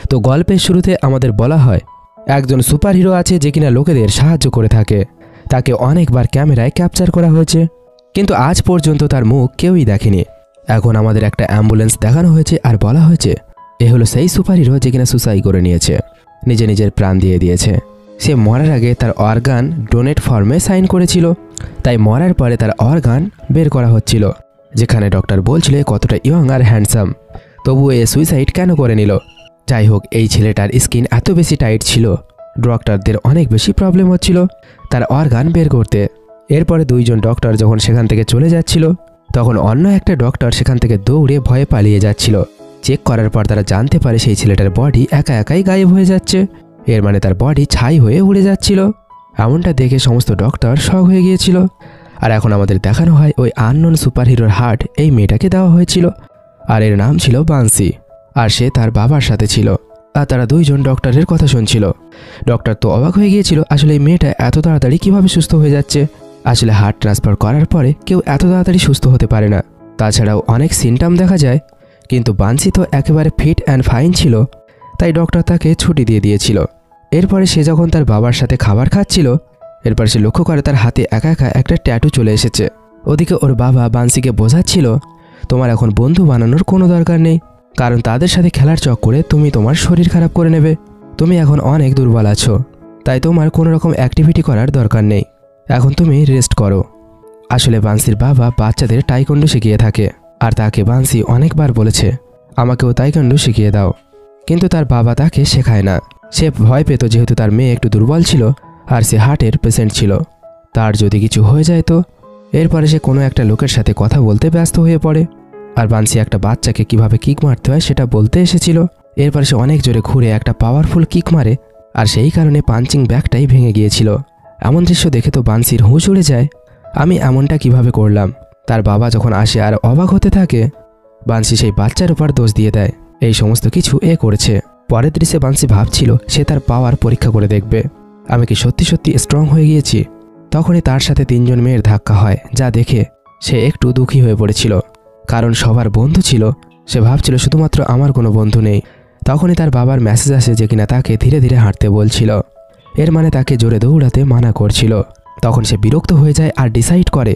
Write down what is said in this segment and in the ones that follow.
তো গল্পের শুরুতে আমাদের বলা হয় একজন সুপারহিরো আছে যে কিনা লোকেদের সাহায্য করে থাকে। তাকে অনেকবার ক্যামেরায় ক্যাপচার করা হয়েছে, কিন্তু আজ পর্যন্ত তার মুখ কেউই দেখেনি। এখন আমাদের একটা অ্যাম্বুলেন্স দেখানো হয়েছে আর বলা হয়েছে এ হলো সেই সুপারহিরো যে কিনা সুসাইড করে নিয়েছে, নিজের প্রাণ দিয়ে দিয়েছে। সে মরার আগে তার অর্গান ডোনেট ফর্মে সাইন করেছিল, তাই মরার পরে তার অর্গান বের করা হচ্ছিল। যেখানে ডক্টর বলছিল কতটা ইয়ং আর হ্যান্ডসাম, তবুও এ সুইসাইড কেন করে নিল? যাই হোক, এই ছেলেটার স্কিন এত বেশি টাইট ছিল, ডক্টরদের অনেক বেশি প্রবলেম হচ্ছিল তার অর্গান বের করতে। এরপরে দুইজন ডক্টর যখন সেখান থেকে চলে যাচ্ছিল, তখন অন্য একটা ডক্টর সেখান থেকে দৌড়ে ভয়ে পালিয়ে যাচ্ছিল। চেক করার পর তারা জানতে পারে সেই ছেলেটার বডি একা একাই গায়েব হয়ে যাচ্ছে, এর মানে তার বডি ছাই হয়ে উড়ে যাচ্ছিল। এমনটা দেখে সমস্ত ডক্টর শক হয়ে গিয়েছিল। আর এখন আমাদের দেখানো হয় ওই আননোন সুপারহিরোর হার্ট এই মেয়েটাকে দেওয়া হয়েছিল, আর এর নাম ছিল বান্সি, আর সে তার বাবার সাথে ছিল। আর তারা দুইজন ডক্টরের কথা শুনছিল। ডক্টর তো অবাক হয়ে গিয়েছিল, আসলে এই মেয়েটা এত তাড়াতাড়ি কিভাবে সুস্থ হয়ে যাচ্ছে। আসলে হার্ট ট্রান্সফার করার পরে কেউ এত তাড়াতাড়ি সুস্থ হতে পারে না, তাছাড়াও অনেক সিমটম দেখা যায়। কিন্তু বান্সি তো একেবারে ফিট অ্যান্ড ফাইন ছিল, তাই ডক্টর তাকে ছুটি দিয়ে দিয়েছিল। এরপরে সে যখন তার বাবার সাথে খাবার খাচ্ছিল, এরপর সে লক্ষ্য করে তার হাতে একা একা একটা ট্যাটু চলে এসেছে। ওদিকে ওর বাবা বান্সিকে বোঝাচ্ছিল তোমার এখন বন্ধু বানানোর কোনো দরকার নেই, কারণ তাদের সাথে খেলার চক্করে তুমি তোমার শরীর খারাপ করে নেবে। তুমি এখন অনেক দুর্বল আছো, তাই তোমার কোনো রকম অ্যাক্টিভিটি করার দরকার নেই, এখন তুমি রেস্ট করো। আসলে বান্সির বাবা বাচ্চাদের টাইকোন্ডো শিখিয়ে থাকে, আর তাকে বান্সি অনেকবার বলেছে আমাকেও তাইকোন্ডো শিখিয়ে দাও, কিন্তু তার বাবা তাকে শেখায় না। সে ভয় পেত যেহেতু তার মেয়ে একটু দুর্বল ছিল আর সে হার্টের পেশেন্ট ছিল, তার যদি কিছু হয়ে যায় তো। এরপরে সে কোনো একটা লোকের সাথে কথা বলতে ব্যস্ত হয়ে পড়ে, আর বান্সি একটা বাচ্চাকে কিভাবে কিক মারতে হয় সেটা বলতে এসেছিল। এরপরে সে অনেক জোরে ঘুরে একটা পাওয়ারফুল কিক মারে, আর সেই কারণে পাঞ্চিং ব্যাগটাই ভেঙে গিয়েছিল। এমন দৃশ্য দেখে তো বান্সির হুঁশ উড়ে যায়, আমি এমনটা কিভাবে করলাম। তার বাবা যখন আসে আর অবাক হতে থাকে, বান্সি সেই বাচ্চার উপর দোষ দিয়ে দেয় এই সমস্ত কিছু এ করেছে। পরের দৃশ্যে বান্সি ভাবছিল সে তার পাওয়ার পরীক্ষা করে দেখবে, আমি কি সত্যি সত্যি স্ট্রং হয়ে গিয়েছি। তখনই তার সাথে তিনজন মেয়ের ধাক্কা হয়, যা দেখে সে একটু দুঃখী হয়ে পড়েছিল, কারণ সবার বন্ধু ছিল, সে ভাবছিল শুধুমাত্র আমার কোনো বন্ধু নেই। তখনই তার বাবার মেসেজ আসে যে কিনা তাকে ধীরে ধীরে হাঁটতে বলছিল, এর মানে তাকে জোরে দৌড়াতে মানা করছিল। তখন সে বিরক্ত হয়ে যায় আর ডিসাইড করে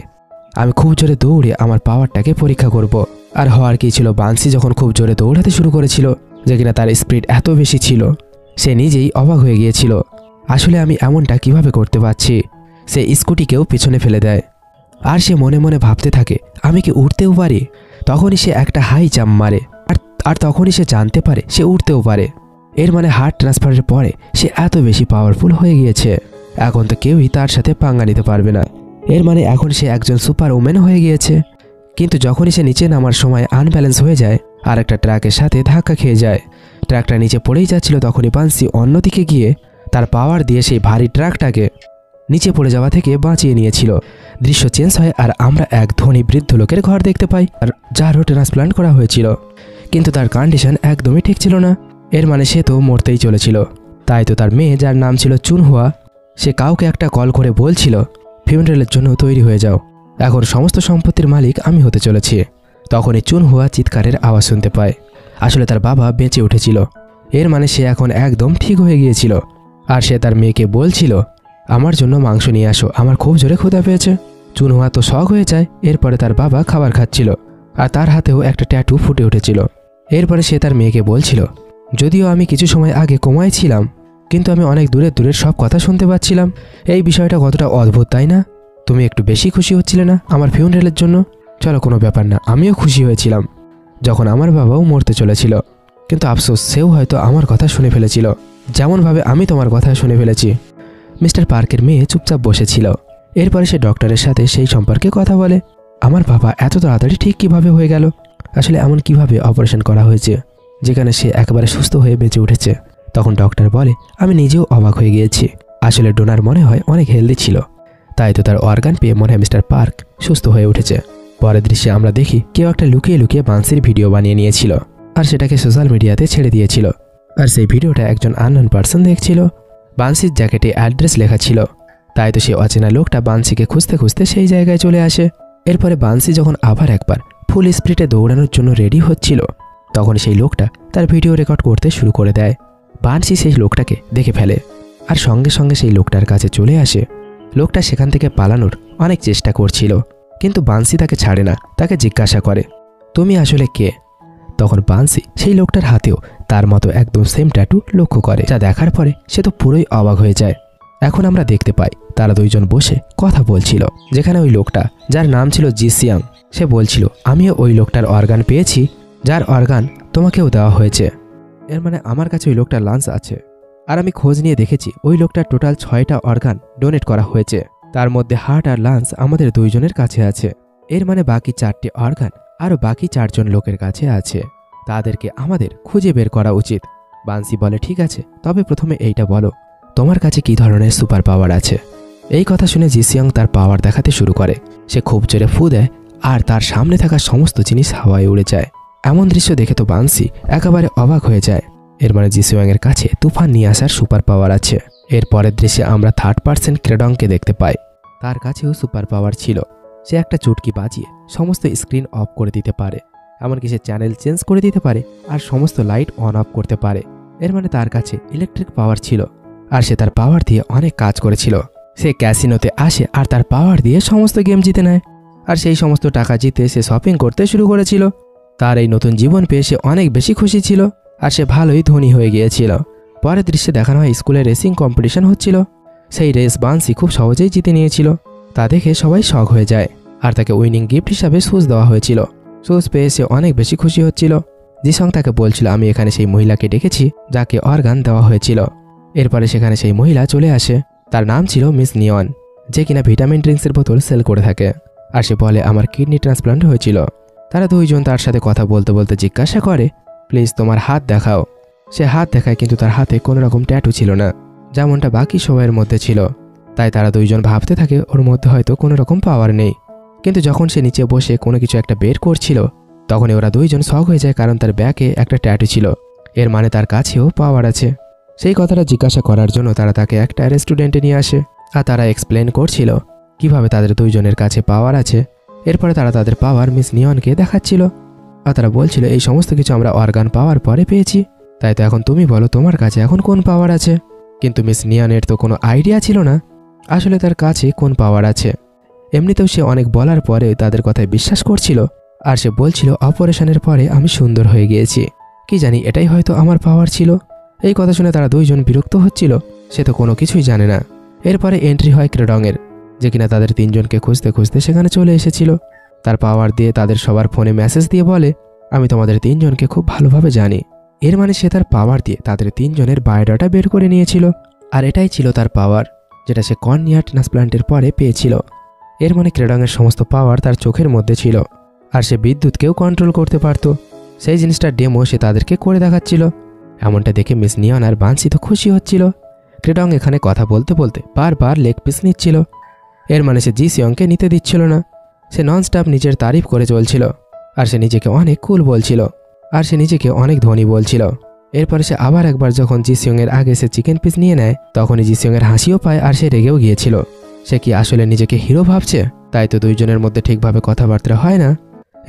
আমি খুব জোরে দৌড়ে আমার পাওয়ারটাকে পরীক্ষা করব। আর হওয়ার কি ছিল, বান্সি যখন খুব জোরে দৌড়াতে শুরু করেছিল, যে কিনা তার স্পিড এত বেশি ছিল, সে নিজেই অবাক হয়ে গিয়েছিল আসলে আমি এমনটা কিভাবে করতে পারছি। সে স্কুটিকেও পিছনে ফেলে দেয়, আর সে মনে মনে ভাবতে থাকে আমি কি উঠতেও পারি। তখনই সে একটা হাই জাম্প মারে, আর তখনই সে জানতে পারে সে উঠতেও পারে। এর মানে হার্ট ট্রান্সফারের পরে সে এত বেশি পাওয়ারফুল হয়ে গিয়েছে, এখন তো কেউই তার সাথে পাঙ্গা নিতে পারবে না। এর মানে এখন সে একজন সুপার ওম্যান হয়ে গিয়েছে। কিন্তু যখনই সে নিচে নামার সময় আনব্যালেন্স হয়ে যায় আর একটা ট্রাকের সাথে ধাক্কা খেয়ে যায়, ট্রাকটা নিচে পড়েই যাচ্ছিল, তখনই বান্সি অন্যদিকে গিয়ে তার পাওয়ার দিয়ে সেই ভারী ট্রাকটাকে নিচে পড়ে যাওয়া থেকে বাঁচিয়ে নিয়েছিল। দৃশ্য চেঞ্জ হয় আর আমরা এক ধনী বৃদ্ধ লোকের ঘর দেখতে পাই, আর যারও ট্রান্সপ্লান্ট করা হয়েছিল, কিন্তু তার কন্ডিশন একদমই ঠিক ছিল না। এর মানে সে তো মরতেই চলেছিল। তাই তো তার মেয়ে, যার নাম ছিল চুনহুয়া, সে কাউকে একটা কল করে বলছিল ফিউনারেলের জন্য তৈরি হয়ে যাও, এখন সমস্ত সম্পত্তির মালিক আমি হতে চলেছি। তখনই চুনহুয়া চিৎকারের আওয়াজ শুনতে পায়, আসলে তার বাবা বেঁচে উঠেছিল। এর মানে সে এখন একদম ঠিক হয়ে গিয়েছিল, আর সে তার মেয়েকে বলছিল আমার জন্য মাংস নিয়ে আসো, আমার খুব জোরে ক্ষুধা পেয়েছে। চুনহুয়া তো শক হয়ে যায়। এরপরে তার বাবা খাবার খাচ্ছিল, আর তার হাতেও একটা ট্যাটু ফুটে উঠেছিল। এরপরে সে তার মেয়েকে বলছিল যদিও আমি কিছু সময় আগে কোমায় ছিলাম, কিন্তু আমি অনেক দূরের সব কথা শুনতে পাচ্ছিলাম। এই বিষয়টা কতটা অদ্ভুত, তাই না? তুমি একটু বেশি খুশি হচ্ছিলে না আমার ফিউনারেলের জন্য? চলো, কোনো ব্যাপার না, আমিও খুশি হয়েছিলাম যখন আমার বাবাও মরতে চলেছিল, কিন্তু আফসোস সেও হয়তো আমার কথা শুনে ফেলেছিল, যেমনভাবে আমি তোমার কথা শুনে ফেলেছি। মিস্টার পার্কের মেয়ে চুপচাপ বসেছিল। এরপরে সে ডক্টরের সাথে সেই সম্পর্কে কথা বলে, আমার বাবা এত তাড়াতাড়ি ঠিক কিভাবে হয়ে গেল, আসলে এমন কিভাবে অপারেশন করা হয়েছে যেখানে সে একেবারে সুস্থ হয়ে বেঁচে উঠেছে। তখন ডক্টর বলে আমি নিজেও অবাক হয়ে গিয়েছি, আসলে ডোনার মনে হয় অনেক হেলদি ছিল, তাই তো তার অর্গান পেয়ে মনে হয় মিস্টার পার্ক সুস্থ হয়ে উঠেছে। পরের দৃশ্যে আমরা দেখি কেউ একটা লুকিয়ে লুকিয়ে বান্সির ভিডিও বানিয়ে নিয়েছিল, আর সেটাকে সোশ্যাল মিডিয়াতে ছেড়ে দিয়েছিল, আর সেই ভিডিওটা একজন আননোন পার্সন দেখছিল। বান্সির জ্যাকেটে অ্যাড্রেস লেখা ছিল, তাই তো সেই অচেনা লোকটা বান্সিকে খুঁজতে খুঁজতে সেই জায়গায় চলে আসে। এরপরে বান্সি যখন আবার একবার ফুল স্পিডে দৌড়ানোর জন্য রেডি হচ্ছিল, তখন সেই লোকটা তার ভিডিও রেকর্ড করতে শুরু করে দেয়। বানসি সেই লোকটাকে দেখে ফেলে আর সঙ্গে সঙ্গে সেই লোকটার কাছে চলে আসে। লোকটা সেখান থেকে পালানোর অনেক চেষ্টা করছিল, কিন্তু বানসি তাকে ছাড়ে না। তাকে জিজ্ঞাসা করে, তুমি আসলে কে? তখন বানসি সেই লোকটার হাতেও তার মতো একদম সেম ট্যাটু লক্ষ্য করে, যা দেখার পরে সে তো পুরোই অবাক হয়ে যায়। এখন আমরা দেখতে পাই তারা দুইজন বসে কথা বলছিল, যেখানে ওই লোকটা, যার নাম ছিল জিসিয়াং, সে বলছিল, আমিও ওই লোকটার অর্গান পেয়েছি, যার অর্গান তোমাকেও দেওয়া হয়েছে। এর মানে আমার কাছে ওই লোকটার লাঞ্চ আছে। আর আমি খোঁজ নিয়ে দেখেছি ওই লোকটার টোটাল 6টা অর্গান ডোনেট করা হয়েছে, তার মধ্যে হার্ট আর লাঞ্চ আমাদের দুইজনের কাছে আছে। এর মানে বাকি 4টে অর্গান আরও বাকি 4জন লোকের কাছে আছে, তাদেরকে আমাদের খুঁজে বের করা উচিত। বানসি বলে, ঠিক আছে, তবে প্রথমে এইটা বলো, তোমার কাছে কী ধরনের সুপার পাওয়ার আছে? এই কথা শুনে জিসিয়াং তার পাওয়ার দেখাতে শুরু করে। সে খুব জোরে ফু দেয় আর তার সামনে থাকা সমস্ত জিনিস হাওয়ায় উড়ে যায়। এমন দৃশ্য দেখে তো বানসি একেবারে অবাক হয়ে যায়। এর মানে জিসিয়াংয়ের কাছে তুফান নিয়ে আসার সুপার পাওয়ার আছে। এর পরের দৃশ্যে আমরা 3rd পার্সন ক্রেডংকে দেখতে পাই। তার কাছেও সুপার পাওয়ার ছিল। সে একটা চুটকি বাজিয়ে সমস্ত স্ক্রিন অফ করে দিতে পারে, এমনকি সে চ্যানেল চেঞ্জ করে দিতে পারে আর সমস্ত লাইট অন অফ করতে পারে। এর মানে তার কাছে ইলেকট্রিক পাওয়ার ছিল, আর সে তার পাওয়ার দিয়ে অনেক কাজ করেছিল। সে ক্যাসিনোতে আসে আর তার পাওয়ার দিয়ে সমস্ত গেম জিতে নেয়, আর সেই সমস্ত টাকা জিতে সে শপিং করতে শুরু করেছিল। তার এই নতুন জীবন পেয়ে সে অনেক বেশি খুশি ছিল, আর সে ভালোই ধনী হয়ে গিয়েছিল। পরের দৃশ্যে দেখানো হয় স্কুলে রেসিং কম্পিটিশন হচ্ছিল। সেই রেস বানসি খুব সহজেই জিতে নিয়েছিল। তা দেখে সবাই শক হয়ে যায়, আর তাকে উইনিং গিফট হিসাবে শুজ দেওয়া হয়েছিল। শুজ পেয়ে সে অনেক বেশি খুশি হচ্ছিল। জিসং তাকে বলছিল, আমি এখানে সেই মহিলাকে ডেকেছি যাকে অর্গান দেওয়া হয়েছিল। এরপরে সেখানে সেই মহিলা চলে আসে। তার নাম ছিল মিস নিয়ন, যে কিনা ভিটামিন ড্রিঙ্কসের বোতল সেল করে থাকে। আর সে বলে, আমার কিডনি ট্রান্সপ্লান্ট হয়েছিল। তারা দুইজন তার সাথে কথা বলতে বলতে জিজ্ঞাসা করে, প্লিজ তোমার হাত দেখাও। সে হাত দেখায়, কিন্তু তার হাতে কোনো রকম ট্যাটু ছিল না, যেমনটা বাকি সবাইয়ের মধ্যে ছিল। তাই তারা দুইজন ভাবতে থাকে ওর মধ্যে হয়তো কোনো রকম পাওয়ার নেই। কিন্তু যখন সে নিচে বসে কোনো কিছু একটা বের করছিল, তখনই ওরা দুইজন শক হয়ে যায়, কারণ তার ব্যাগে একটা ট্যাটু ছিল। এর মানে তার কাছেও পাওয়ার আছে। সেই কথাটা জিজ্ঞাসা করার জন্য তারা তাকে একটা রেস্টুরেন্টে নিয়ে আসে, আর তারা এক্সপ্লেন করছিল কিভাবে তাদের দুইজনের কাছে পাওয়ার আছে। এরপরে তারা তাদের পাওয়ার মিস নিয়নকে দেখাচ্ছিল, আর তারা বলছিল, এই সমস্ত কিছু আমরা অর্গান পাওয়ার পরে পেয়েছি, তাই তো এখন তুমি বলো তোমার কাছে এখন কোন পাওয়ার আছে। কিন্তু মিস নিয়নের তো কোনো আইডিয়া ছিল না আসলে তার কাছে কোন পাওয়ার আছে। এমনিতেও সে অনেক বলার পরে তাদের কথায় বিশ্বাস করছিল, আর সে বলছিল, অপারেশনের পরে আমি সুন্দর হয়ে গিয়েছি, কি জানি এটাই হয়তো আমার পাওয়ার ছিল। এই কথা শুনে তারা দুইজন বিরক্ত হচ্ছিল, সে তো কোনো কিছুই জানে না। এরপরে এন্ট্রি হয় ক্রেডংয়ের, যে কিনা তাদের তিনজনকে খুঁজতে খুঁজতে সেখানে চলে এসেছিল। তার পাওয়ার দিয়ে তাদের সবার ফোনে মেসেজ দিয়ে বলে, আমি তোমাদের তিনজনকে খুব ভালোভাবে জানি। এর মানে সে তার পাওয়ার দিয়ে তাদের তিনজনের বায়োডাটা বের করে নিয়েছিল, আর এটাই ছিল তার পাওয়ার, যেটা সে কর্নিয়া ট্রান্সপ্লান্টের পরে পেয়েছিল। এর মানে ক্রেডংয়ের সমস্ত পাওয়ার তার চোখের মধ্যে ছিল, আর সে বিদ্যুৎকেও কন্ট্রোল করতে পারত। সেই জিনিসটার ডেমো সে তাদেরকে করে দেখাচ্ছিল। এমনটা দেখে মিস নিয়ন আর বানসি তো খুশি হচ্ছিল। ক্রেডং এখানে কথা বলতে বলতে বারবার লেগ পিস নিচ্ছিল। এর মানে সে জিসিয়ংকে নিতে দিচ্ছিল না। সে ননস্টপ নিজের তারিফ করে চলছিল, আর সে নিজেকে অনেক কুল বলছিল, আর সে নিজেকে অনেক ধনী বলছিল। এরপরে সে আবার একবার যখন জিসিয়ংয়ের আগে সে চিকেন পিস নিয়ে নেয়, তখনই জিসিয়ংয়ের হাসিও পায়, আর সে রেগেও গিয়েছিল। সে কি আসলে নিজেকে হিরো ভাবছে? তাই তো দুইজনের মধ্যে ঠিকভাবে কথাবার্তা হয় না।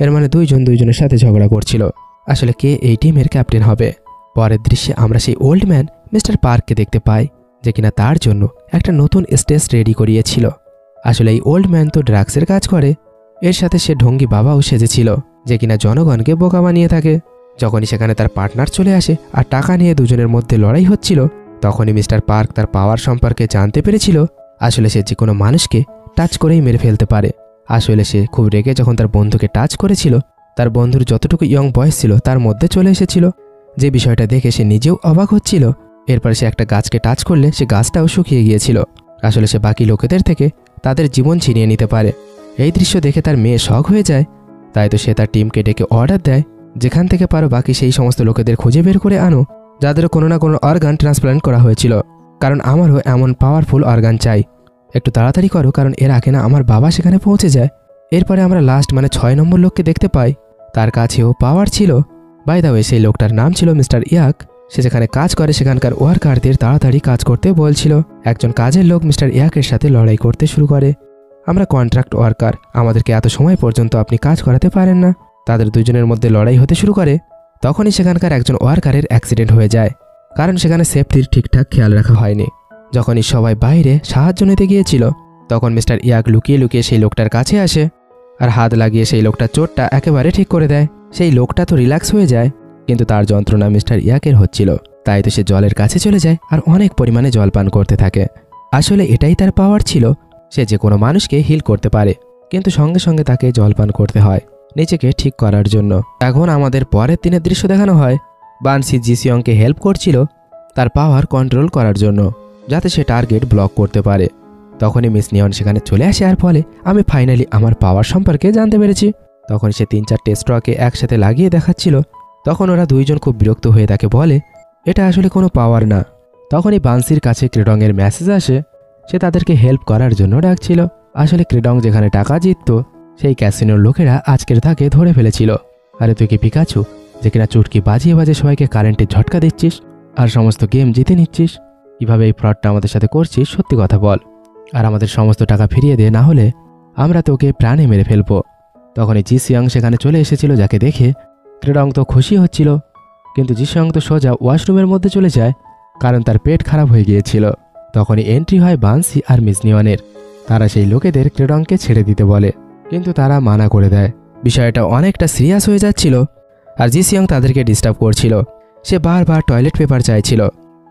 এর মানে দুইজন দুইজনের সাথে ঝগড়া করছিল আসলে কে এই টিমের ক্যাপ্টেন হবে। পরের দৃশ্যে আমরা সেই ওল্ড ম্যান মিস্টার পার্ককে দেখতে পাই, যে কিনা তার জন্য একটা নতুন স্টেজ রেডি করিয়েছিল। আসলে এই ওল্ড ম্যান তো ড্রাগসের কাজ করে, এর সাথে সে ঢঙ্গি বাবাও সেজেছিল, যে কিনা জনগণকে বোকা বানিয়ে থাকে। যখনই সেখানে তার পার্টনার চলে আসে আর টাকা নিয়ে দুজনের মধ্যে লড়াই হচ্ছিল, তখনই মিস্টার পার্ক তার পাওয়ার সম্পর্কে জানতে পেরেছিল। আসলে সে যে কোনো মানুষকে টাচ করেই মেরে ফেলতে পারে। আসলে সে খুব রেগে যখন তার বন্ধুকে টাচ করেছিল, তার বন্ধুর যতটুকু ইয়ং বয়স ছিল তার মধ্যে চলে এসেছিল, যে বিষয়টা দেখে সে নিজেও অবাক হচ্ছিল। এরপরে সে একটা গাছকে টাচ করলে সে গাছটাও শুকিয়ে গিয়েছিল। আসলে সে বাকি লোকেদের থেকে তাদের জীবন ছিনিয়ে নিতে পারে। এই দৃশ্য দেখে তার মেয়ে শক হয়ে যায়। তাই তো সে তার টিমকে ডেকে অর্ডার দেয়, যেখান থেকে পারো বাকি সেই সমস্ত লোকেদের খুঁজে বের করে আনো যাদের কোনো না কোনো অর্গান ট্রান্সপ্লান্ট করা হয়েছিল, কারণ আমারও এমন পাওয়ারফুল অর্গান চাই। একটু তাড়াতাড়ি করো, কারণ এর আগে না আমার বাবা সেখানে পৌঁছে যায়। এরপরে আমরা লাস্ট মানে 6 নম্বর লোককে দেখতে পাই। তার কাছেও পাওয়ার ছিল। বাই দ্য ওয়ে, সেই লোকটার নাম ছিল মিস্টার ইয়াক। সে যেখানে কাজ করে সেখানকার ওয়ার্কারদের তাড়াতাড়ি কাজ করতে বলছিল। একজন কাজের লোক মিস্টার ইয়াকের সাথে লড়াই করতে শুরু করে, আমরা কন্ট্রাক্ট ওয়ার্কার, আমাদেরকে এত সময় পর্যন্ত আপনি কাজ করাতে পারেন না। তাদের দুজনের মধ্যে লড়াই হতে শুরু করে। তখনই সেখানকার একজন ওয়ার্কারের অ্যাক্সিডেন্ট হয়ে যায়, কারণ সেখানে সেফটির ঠিকঠাক খেয়াল রাখা হয়নি। যখনই সবাই বাইরে সাহায্য নিতে গিয়েছিল তখন মিস্টার ইয়াক লুকিয়ে লুকিয়ে সেই লোকটার কাছে আসে আর হাত লাগিয়ে সেই লোকটার চোটটা একেবারে ঠিক করে দেয়। সেই লোকটা তো রিল্যাক্স হয়ে যায়, কিন্তু তার যন্ত্রণা মিস্টার ইয়াকের হচ্ছিল। তাই তো সে জলের কাছে চলে যায় আর অনেক পরিমাণে জল পান করতে থাকে। আসলে এটাই তার পাওয়ার ছিল, সে যে কোনো মানুষকে হিল করতে পারে, কিন্তু সঙ্গে সঙ্গে তাকে জল পান করতে হয় নিজেকে ঠিক করার জন্য। এখন আমাদের পরের দিনের দৃশ্য দেখানো হয় বানসি জিসিয়ংকে হেল্প করছিল তার পাওয়ার কন্ট্রোল করার জন্য, যাতে সে টার্গেট ব্লক করতে পারে। তখনই মিস নিয়ন সেখানে চলে আসে আর ফলে আমি ফাইনালি আমার পাওয়ার সম্পর্কে জানতে পেরেছি। তখন সে 3-4টে স্ট্রকে একসাথে লাগিয়ে দেখাচ্ছিল। তখন ওরা দুইজন খুব বিরক্ত হয়ে তাকে বলে এটা আসলে কোনো পাওয়ার না। তখনই বানসির কাছে ক্রেডংয়ের মেসেজ আসে, সে তাদেরকে হেল্প করার জন্য ডাকছিল। আসলে ক্রেডং যেখানে টাকা জিতত সেই ক্যাসিনোর লোকেরা আজকের তাকে ধরে ফেলেছিল। আরে তুই কি পিকাচু যে কিনা চুটকি বাজিয়ে বাজিয়ে সবাইকে কারেন্টের ঝটকা দিচ্ছিস আর সমস্ত গেম জিতে নিচ্ছিস? কীভাবে এই ফ্রডটা আমাদের সাথে করছিস? সত্যি কথা বল, আর আমাদের সমস্ত টাকা ফিরিয়ে দে, না হলে আমরা তোকে প্রাণে মেরে ফেলবো। তখনই জিসিয়ং সেখানে চলে এসেছিল, যাকে দেখে ক্রেডং তো খুশি হচ্ছিল, কিন্তু জিসিয়ং তো সোজা ওয়াশরুমের মধ্যে চলে যায় কারণ তার পেট খারাপ হয়ে গিয়েছিল। তখনই এন্ট্রি হয় বানসি আর মিস নিয়নের। তারা সেই লোকেদের ক্রেডংকে ছেড়ে দিতে বলে, কিন্তু তারা মানা করে দেয়। বিষয়টা অনেকটা সিরিয়াস হয়ে যাচ্ছিল আর জিসিয়ং তাদেরকে ডিস্টার্ব করছিল। সে বারবার টয়লেট পেপার চাইছিল।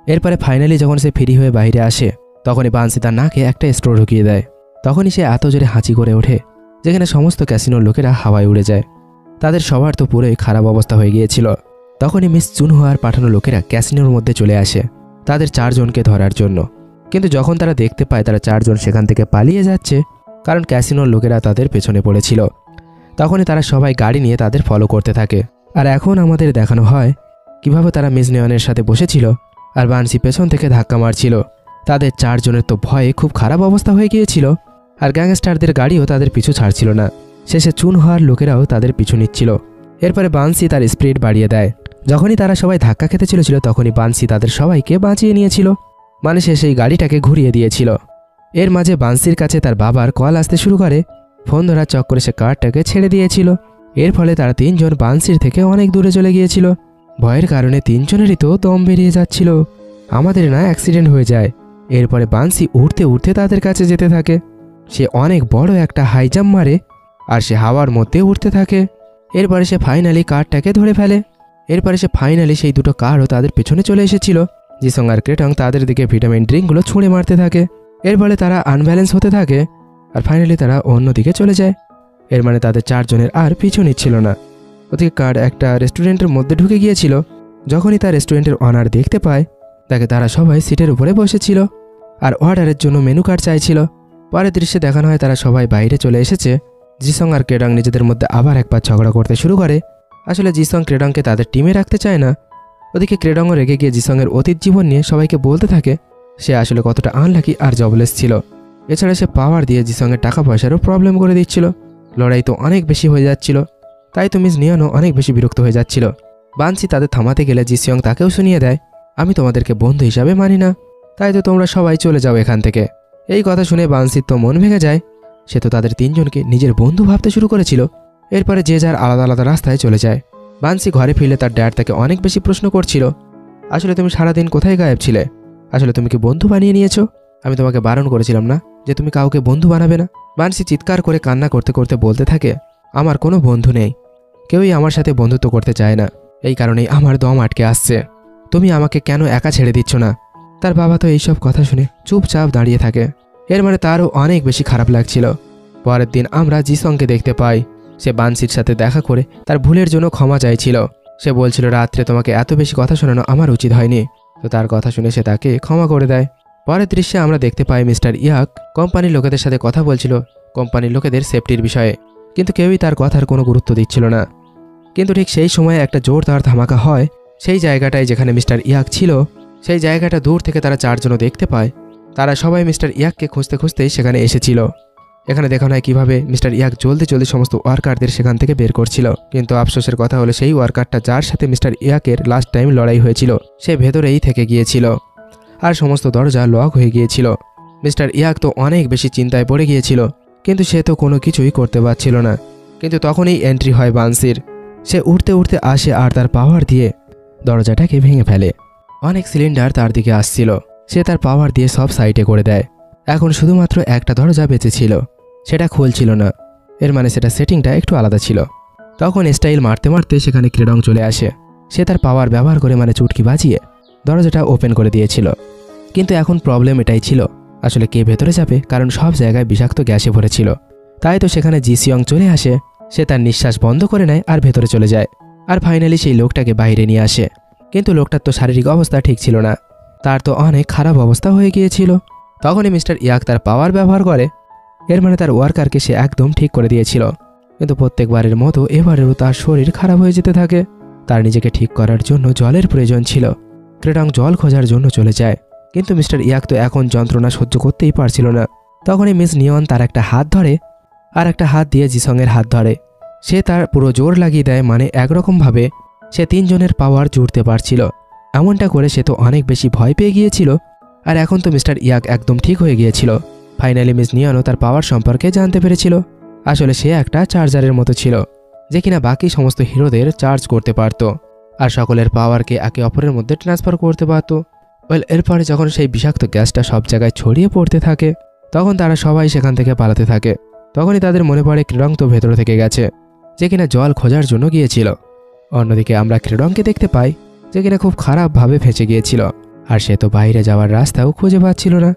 এরপরে ফাইনালি যখন সে ফ্রি হয়ে বাইরে আসে তখনই বানসি তার নাকে একটা স্ট্রো ঢুকিয়ে দেয়। তখনই সে এত জোরে হাঁচি করে ওঠে যেখানে সমস্ত ক্যাসিনোর লোকেরা হাওয়ায় উড়ে যায়। তাদের সবার তো পুরোই খারাপ অবস্থা হয়ে গিয়েছিল। তখনই মিস চুনহোয়ার পাঠানো লোকেরা ক্যাসিনোর মধ্যে চলে আসে তাদের 4 জনকে ধরার জন্য। কিন্তু যখন তারা দেখতে পায় তারা 4 জন সেখান থেকে পালিয়ে যাচ্ছে কারণ ক্যাসিনোর লোকেরা তাদের পেছনে পড়েছিল, তখনই তারা সবাই গাড়ি নিয়ে তাদের ফলো করতে থাকে। আর এখন আমাদের দেখানো হয় কিভাবে তারা মিস নিয়নের সাথে বসেছিল আর বানসি পেছন থেকে ধাক্কা মারছিল। তাদের 4 জনের তো ভয়ে খুব খারাপ অবস্থা হয়ে গিয়েছিল আর গ্যাংস্টারদের গাড়িও তাদের পিছু ছাড়ছিল না। শেষে চুন হওয়ার লোকেরাও তাদের পিছু নিচ্ছিল। এরপরে বানসি তার স্পিড বাড়িয়ে দেয়। যখনই তারা সবাই ধাক্কা খেতে চলেছিল তখনই বানসি তাদের সবাইকে বাঁচিয়ে নিয়েছিল, মানে সে সেই গাড়িটাকে ঘুরিয়ে দিয়েছিল। এর মাঝে বানসির কাছে তার বাবার কল আসতে শুরু করে। ফোন ধরার চক্করে সে কারটাকে ছেড়ে দিয়েছিল। এর ফলে তারা 3 জন বানসির থেকে অনেক দূরে চলে গিয়েছিল। ভয়ের কারণে 3 জনেরই তো দম বেরিয়ে যাচ্ছিল। আমাদের না অ্যাক্সিডেন্ট হয়ে যায়। এরপরে বানসি উঠতে উঠতে তাদের কাছে যেতে থাকে। সে অনেক বড় একটা হাই জাম্প মারে আর সে হাওয়ার মধ্যে উঠতে থাকে। এরপরে সে ফাইনালি কারটাকে ধরে ফেলে। এরপরে সে ফাইনালি সেই 2টো কারও তাদের পেছনে চলে এসেছিল। জিসং আর ক্রেটং তাদের দিকে ভিটামিন ড্রিঙ্কগুলো ছুঁড়ে মারতে থাকে। এর ফলে তারা আনব্যালেন্স হতে থাকে আর ফাইনালি তারা অন্যদিকে চলে যায়। এর মানে তাদের 4 জনের আর পিছু নিচ্ছিল না। ওদিকে কার একটা রেস্টুরেন্টের মধ্যে ঢুকে গিয়েছিল। যখনই তার রেস্টুরেন্টের অনার দেখতে পায় তাকে তারা সবাই সিটের উপরে বসেছিল আর অর্ডারের জন্য মেনু কার্ড চাইছিল। পরের দৃশ্যে দেখানো হয় তারা সবাই বাইরে চলে এসেছে। জিসং আর ক্রেডং নিজেদের মধ্যে আবার একবার ঝগড়া করতে শুরু করে। আসলে জিসং ক্রেডংকে তাদের টিমে রাখতে চায় না। ওদিকে ক্রেডংও রেগে গিয়ে জিসংয়ের অতীত জীবন নিয়ে সবাইকে বলতে থাকে সে আসলে কতটা আনলাকি আর জবলেস ছিল। এছাড়া সে পাওয়ার দিয়ে জিসংয়ের টাকা পয়সারও প্রবলেম করে দিচ্ছিল। লড়াই তো অনেক বেশি হয়ে যাচ্ছিল, তাই তো মিস নিয়নও অনেক বেশি বিরক্ত হয়ে যাচ্ছিল। বানসি তাদের থামাতে গেলে জিসিয়ং তাকেও শুনিয়ে দেয়, আমি তোমাদেরকে বন্ধু হিসাবে মানি না, তাই তো তোমরা সবাই চলে যাও এখান থেকে। এই কথা শুনে বানসির তো মন ভেঙে যায়। সে তো তাদের 3 জনকে নিজের বন্ধু ভাবতে শুরু করেছিল। এরপরে যে যার আলাদা আলাদা রাস্তায় চলে যায়। বানসি ঘরে ফিরলে তার ড্যাড তাকে অনেক বেশি প্রশ্ন করছিল, আসলে তুমি সারাদিন কোথায় গায়েব ছিলে? আসলে তুমি কি বন্ধু বানিয়ে নিয়েছো? আমি তোমাকে বারণ করেছিলাম না যে তুমি কাউকে বন্ধু বানাবে না? বানসি চিৎকার করে কান্না করতে করতে বলতে থাকে, আমার কোনো বন্ধু নেই, কেউই আমার সাথে বন্ধুত্ব করতে চায় না, এই কারণেই আমার দম আটকে আসছে। তুমি আমাকে কেন একা ছেড়ে দিচ্ছ না? তার বাবা তো এইসব কথা শুনে চুপচাপ দাঁড়িয়ে থাকে। এর মানে তারও অনেক বেশি খারাপ লাগছিল। পরের দিন আমরা জিসংকে দেখতে পাই। সে বানসির সাথে দেখা করে তার ভুলের জন্য ক্ষমা চাইছিল। সে বলছিল রাত্রে তোমাকে এত বেশি কথা শোনানো আমার উচিত হয়নি। তো তার কথা শুনে সে তাকে ক্ষমা করে দেয়। পরের দৃশ্যে আমরা দেখতে পাই মিস্টার ইয়াক কোম্পানির লোকেদের সাথে কথা বলছিল কোম্পানির লোকেদের সেফটির বিষয়ে, কিন্তু কেউই তার কথার কোনো গুরুত্ব দিচ্ছিল না। কিন্তু ঠিক সেই সময়ে একটা জোরদার ধামাকা হয় সেই জায়গাটায় যেখানে মিস্টার ইয়াক ছিল। সেই জায়গাটা দূর থেকে তারা 4 জনও দেখতে পায়। তারা সবাই মিস্টার ইয়াককে খুঁজতে খুঁজতেই সেখানে এসেছিল। এখানে দেখানো হয় কীভাবে মিস্টার ইয়াক জলদি জলদি সমস্ত ওয়ার্কারদের সেখান থেকে বের করছিল। কিন্তু আফসোসের কথা হলো সেই ওয়ার্কারটা যার সাথে মিস্টার ইয়াকের লাস্ট টাইম লড়াই হয়েছিল সে ভেতরেই থেকে গিয়েছিল আর সমস্ত দরজা লক হয়ে গিয়েছিল। মিস্টার ইয়াক তো অনেক বেশি চিন্তায় পড়ে গিয়েছিল, কিন্তু সে তো কোনো কিছুই করতে পারছিল না। কিন্তু তখনই এন্ট্রি হয় বানসির। সে উঠতে উঠতে আসে আর তার পাওয়ার দিয়ে দরজাটাকে ভেঙে ফেলে। অনেক সিলিন্ডার তার দিকে আসছিল। সে তার পাওয়ার দিয়ে সব সাইডে করে দেয়। এখন শুধুমাত্র একটা দরজা বেঁচে ছিল, সেটা খুলছিল না। এর মানে সেটা সেটিংটা একটু আলাদা ছিল। তখন স্টাইল মারতে মারতে সেখানে ক্রেডং চলে আসে। সে তার পাওয়ার ব্যবহার করে মানে চুটকি বাজিয়ে দরজাটা ওপেন করে দিয়েছিল। কিন্তু এখন প্রবলেম এটাই ছিল, আসলে কে ভেতরে যাবে, কারণ সব জায়গায় বিষাক্ত গ্যাসে ভরেছিল। তাই তো সেখানে জি সিয়ং চলে আসে। সে তার নিঃশ্বাস বন্ধ করে নেয় আর ভেতরে চলে যায়। আর ফাইনালি সেই লোকটাকে বাইরে নিয়ে আসে। কিন্তু লোকটার তো শারীরিক অবস্থা ঠিক ছিল না, তার তো অনেক খারাপ অবস্থা হয়ে গিয়েছিল। তখনই মিস্টার ইয়াক তার পাওয়ার ব্যবহার করে। এর মানে তার ওয়ার্কারকে সে একদম ঠিক করে দিয়েছিল। কিন্তু প্রত্যেকবারের মতো এবারেও তার শরীর খারাপ হয়ে যেতে থাকে। তার নিজেকে ঠিক করার জন্য জলের প্রয়োজন ছিল। ক্রেডং জল খোঁজার জন্য চলে যায়, কিন্তু মিস্টার ইয়াক তো এখন যন্ত্রণা সহ্য করতেই পারছিল না। তখনই মিস নিয়ন তার একটা হাত ধরে আর একটা হাত দিয়ে জিসংয়ের হাত ধরে। সে তার পুরো জোর লাগিয়ে দেয়, মানে একরকমভাবে সে তিনজনের পাওয়ার জুড়তে পারছিল। এমনটা করে সে তো অনেক বেশি ভয় পেয়ে গিয়েছিল। আর এখন তো মিস্টার ইয়াক একদম ঠিক হয়ে গিয়েছিল। ফাইনালি মিস নিয়নও তার পাওয়ার সম্পর্কে জানতে পেরেছিল। আসলে সে একটা চার্জারের মতো ছিল, যে কিনা বাকি সমস্ত হিরোদের চার্জ করতে পারত আর সকলের পাওয়ারকে একে অপরের মধ্যে ট্রান্সফার করতে পারত। এরপরে যখন সেই বিষাক্ত গ্যাসটা সব জায়গায় ছড়িয়ে পড়তে থাকে, তখন তারা সবাই সেখান থেকে পালাতে থাকে। তখনই তাদের মনে পড়ে ক্রেডং তো ভেতরে থেকে গেছে, যে কিনা জল খোঁজার জন্য গিয়েছিল। অন্যদিকে আমরা ক্রেডংকে দেখতে পাই, যে কিনা খুব খারাপভাবে ফেঁসে গিয়েছিল আর সে তো বাইরে যাওয়ার রাস্তাও খুঁজে পাচ্ছিল না।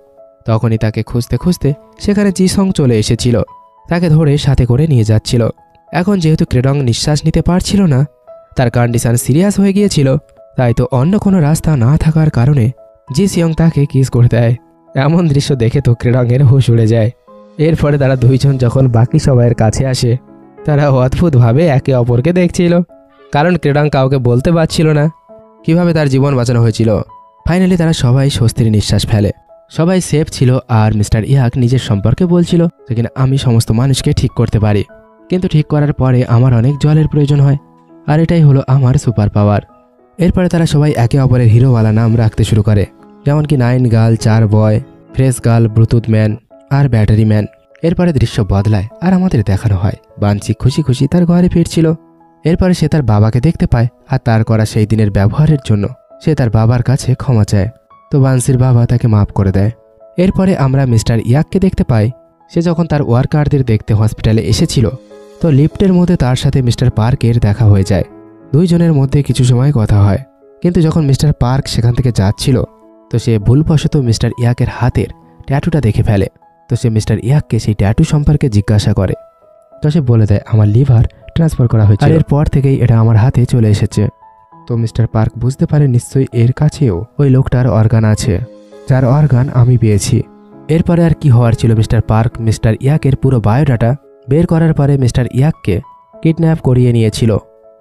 তখনই তাকে খুঁজতে খুঁজতে সেখানে জিসং চলে এসেছিল, তাকে ধরে সাথে করে নিয়ে যাচ্ছিল। এখন যেহেতু ক্রেডং নিঃশ্বাস নিতে পারছিল না, তার কন্ডিশন সিরিয়াস হয়ে গিয়েছিল, তাই তো অন্য কোনো রাস্তা না থাকার কারণে জি সিয়ং তাকে কিস করে দেয়। এমন দৃশ্য দেখে তো ক্রেডংয়ের হুঁশ উড়ে যায়। এরপরে তারা দুইজন যখন বাকি সবাইয়ের কাছে আসে, তারা অদ্ভুতভাবে একে অপরকে দেখছিল, কারণ ক্রেডং কাউকে বলতে পারছিল না কিভাবে তার জীবন বাঁচানো হয়েছিল। ফাইনালি তারা সবাই স্বস্তির নিঃশ্বাস ফেলে। সবাই সেফ ছিল আর মিস্টার ইয়াক নিজের সম্পর্কে বলছিল, যেখানে আমি সমস্ত মানুষকে ঠিক করতে পারি, কিন্তু ঠিক করার পরে আমার অনেক জলের প্রয়োজন হয়, আর এটাই হলো আমার সুপার পাওয়ার। এরপরে তারা সবাই একে অপরের হিরোওয়ালা নাম রাখতে শুরু করে, যেমন কি 9 গার্ল, 4 বয়, ফ্রেশ গার্ল, ব্লুটুথ ম্যান আর ব্যাটারি ম্যান। এরপরে দৃশ্য বদলায় আর আমাদের দেখানো হয় বানসি খুশি খুশি তার ঘরে ফিরছিল। এরপরে সে তার বাবাকে দেখতে পায় আর তার করা সেই দিনের ব্যবহারের জন্য সে তার বাবার কাছে ক্ষমা চায়। তো বানসির বাবা তাকে মাফ করে দেয়। এরপরে আমরা মিস্টার ইয়াককে দেখতে পাই, সে যখন তার ওয়ার্কারদের দেখতে হসপিটালে এসেছিল, তো লিফটের মধ্যে তার সাথে মিস্টার পার্কের দেখা হয়ে যায়। দুইজনের মধ্যে কিছু সময় কথা হয়, কিন্তু যখন মিস্টার পার্ক সেখান থেকে যাচ্ছিল, তো সে ভুলবশত মিস্টার ইয়াকের হাতের ট্যাটুটা দেখে ফেলে। তো সে মিস্টার ইয়াককে সেই ট্যাটু সম্পর্কে জিজ্ঞাসা করে। তো সে বলে দেয় আমার লিভার ট্রান্সফার করা হয়েছে, আর এরপর থেকেই এটা আমার হাতে চলে এসেছে। তো মিস্টার পার্ক বুঝতে পারে নিশ্চয়ই এর কাছেও ওই লোকটার অর্গান আছে, যার অর্গান আমি পেয়েছি। এরপরে আর কি হওয়ার ছিল, মিস্টার পার্ক মিস্টার ইয়াকের পুরো বায়োডাটা বের করার পরে মিস্টার ইয়াককে কিডন্যাপ করিয়ে নিয়েছিল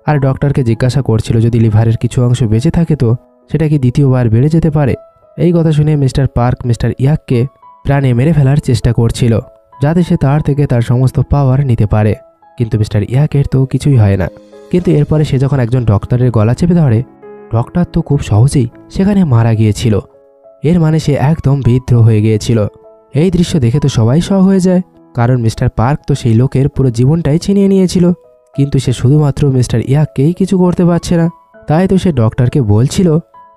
আর ডক্টরকে জিজ্ঞাসা করছিল যদি লিভারের কিছু অংশ বেঁচে থাকে তো সেটা কি দ্বিতীয়বার বেড়ে যেতে পারে। এই কথা শুনে মিস্টার পার্ক মিস্টার ইয়াককে প্রাণে মেরে ফেলার চেষ্টা করছিল, যাতে সে তার থেকে তার সমস্ত পাওয়ার নিতে পারে। কিন্তু মিস্টার ইয়াকের তো কিছুই হয় না। কিন্তু এরপরে সে যখন একজন ডক্টরের গলা চেপে ধরে, ডক্টর তো খুব সহজেই সেখানে মারা গিয়েছিল। এর মানে সে একদম বিদ্রোহ হয়ে গিয়েছিল। এই দৃশ্য দেখে তো সবাই শক হয়ে যায়, কারণ মিস্টার পার্ক তো সেই লোকের পুরো জীবনটাই ছিনিয়ে নিয়েছিল, কিন্তু সে শুধুমাত্র মিস্টার ইয়াককেই কিছু করতে পারছে না। তাই তো সে ডক্টরকে বলছিল